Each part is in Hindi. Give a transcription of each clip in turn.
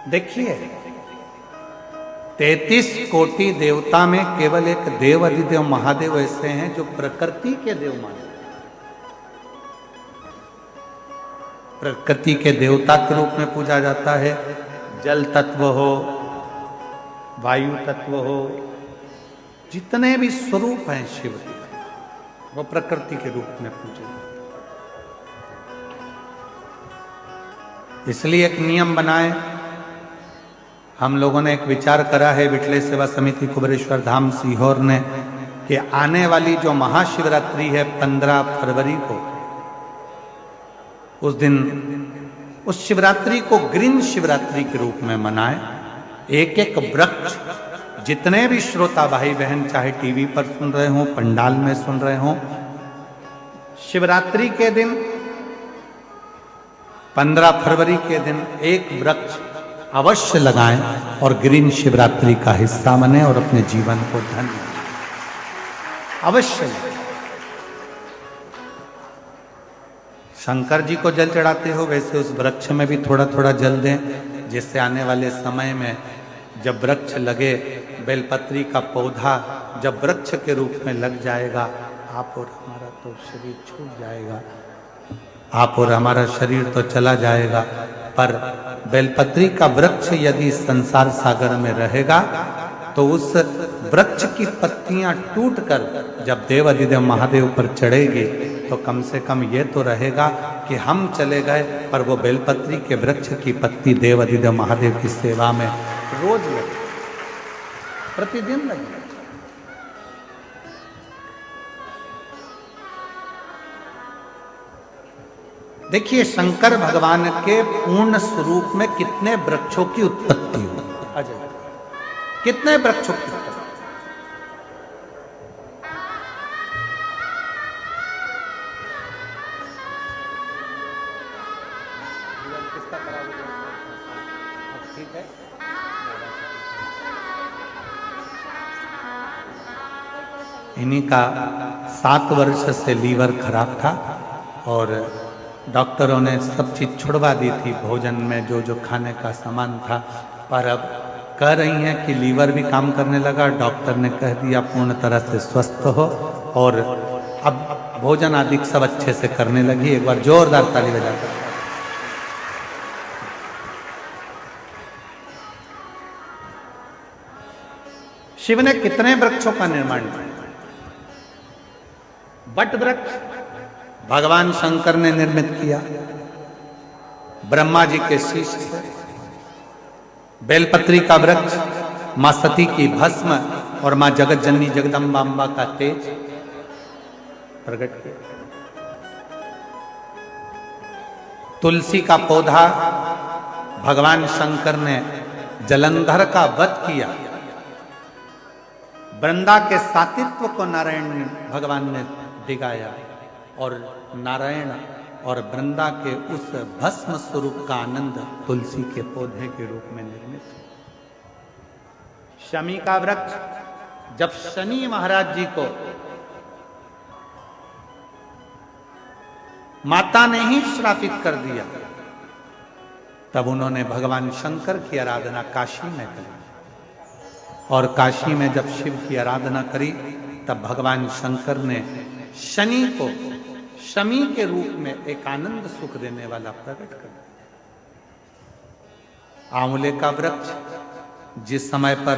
देखिए 33 कोटि देवता में केवल एक देव अधिदेव महादेव ऐसे हैं जो प्रकृति के देव माने, प्रकृति के देवता के रूप में पूजा जाता है। जल तत्व हो, वायु तत्व हो, जितने भी स्वरूप हैं शिव के वो प्रकृति के रूप में पूजे। इसलिए एक नियम बनाए, हम लोगों ने एक विचार करा है विठले सेवा समिति कुबेरेश्वर धाम सीहोर ने कि आने वाली जो महाशिवरात्रि है 15 फरवरी को, उस दिन उस शिवरात्रि को ग्रीन शिवरात्रि के रूप में मनाए। एक एक वृक्ष, जितने भी श्रोता भाई बहन चाहे टीवी पर सुन रहे हो, पंडाल में सुन रहे हो, शिवरात्रि के दिन 15 फरवरी के दिन एक वृक्ष अवश्य लगाएं और ग्रीन शिवरात्रि का हिस्सा बने और अपने जीवन को धन्य अवश्य लगाएं। शंकर जी को जल चढ़ाते हो वैसे उस वृक्ष में भी थोड़ा थोड़ा जल दें, जिससे आने वाले समय में जब वृक्ष लगे, बेलपत्री का पौधा जब वृक्ष के रूप में लग जाएगा, आप और हमारा तो शरीर छूट जाएगा, आप और हमारा शरीर तो चला जाएगा, पर बेलपत्री का वृक्ष यदि संसार सागर में रहेगा तो उस वृक्ष की पत्तियां टूटकर जब देव अधिदेव महादेव पर चढ़ेगी तो कम से कम ये तो रहेगा कि हम चले गए, पर वो बेलपत्री के वृक्ष की पत्ती देव अधिदेव महादेव की सेवा में रोज लगे, प्रतिदिन लगे। देखिए शंकर भगवान के पूर्ण स्वरूप में कितने वृक्षों की उत्पत्ति हुई, अजय कितने वृक्षों की उत्पत्ति। ठीक है, इन्हीं का 7 वर्ष से लीवर खराब था और डॉक्टरों ने सब चीज छुड़वा दी थी, भोजन में जो जो खाने का सामान था, पर अब कह रही हैं कि लीवर भी काम करने लगा। डॉक्टर ने कह दिया पूर्ण तरह से स्वस्थ हो और अब भोजन आदि सब अच्छे से करने लगी। एक बार जोरदार ताली बजाकर। शिव ने कितने वृक्षों का निर्माण किया। बट वृक्ष भगवान शंकर ने निर्मित किया ब्रह्मा जी के शीश से। बेलपत्री का वृक्ष मां सती की भस्म और मां जगत जननी जगदम्बा का तेज प्रकट किया। तुलसी का पौधा भगवान शंकर ने जलंधर का वध किया। वृंदा के सातित्व को नारायण भगवान ने दिखाया और नारायण और वृंदा के उस भस्म स्वरूप का आनंद तुलसी के पौधे के रूप में निर्मित। शमी का वृक्ष, जब शनि महाराज जी को माता ने ही श्रापित कर दिया, तब उन्होंने भगवान शंकर की आराधना काशी में करी और काशी में जब शिव की आराधना करी तब भगवान शंकर ने शनि को शमी के रूप में एक आनंद सुख देने वाला प्रकट कर दिया। आंवले का वृक्ष, जिस समय पर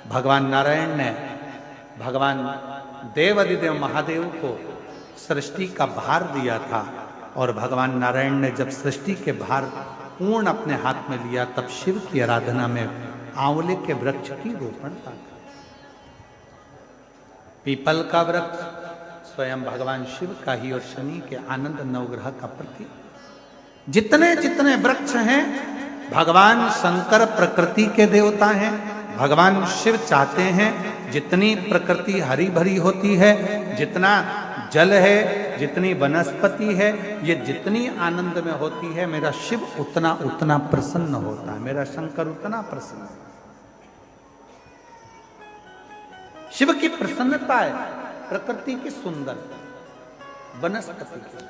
भगवान नारायण ने भगवान देव अधिदेव महादेव को सृष्टि का भार दिया था और भगवान नारायण ने जब सृष्टि के भार पूर्ण अपने हाथ में लिया, तब शिव की आराधना में आंवले के वृक्ष की रोपण था। पीपल का वृक्ष स्वयं भगवान शिव का ही और शनि के आनंद नवग्रह का प्रतीक। जितने जितने वृक्ष हैं, भगवान शंकर प्रकृति के देवता हैं। भगवान शिव चाहते हैं जितनी प्रकृति हरी भरी होती है, जितना जल है, जितनी वनस्पति है, ये जितनी आनंद में होती है, मेरा शिव उतना उतना प्रसन्न होता है, मेरा शंकर उतना प्रसन्न है। शिव की प्रसन्नता है प्रकृति की सुंदर वनस्पति की।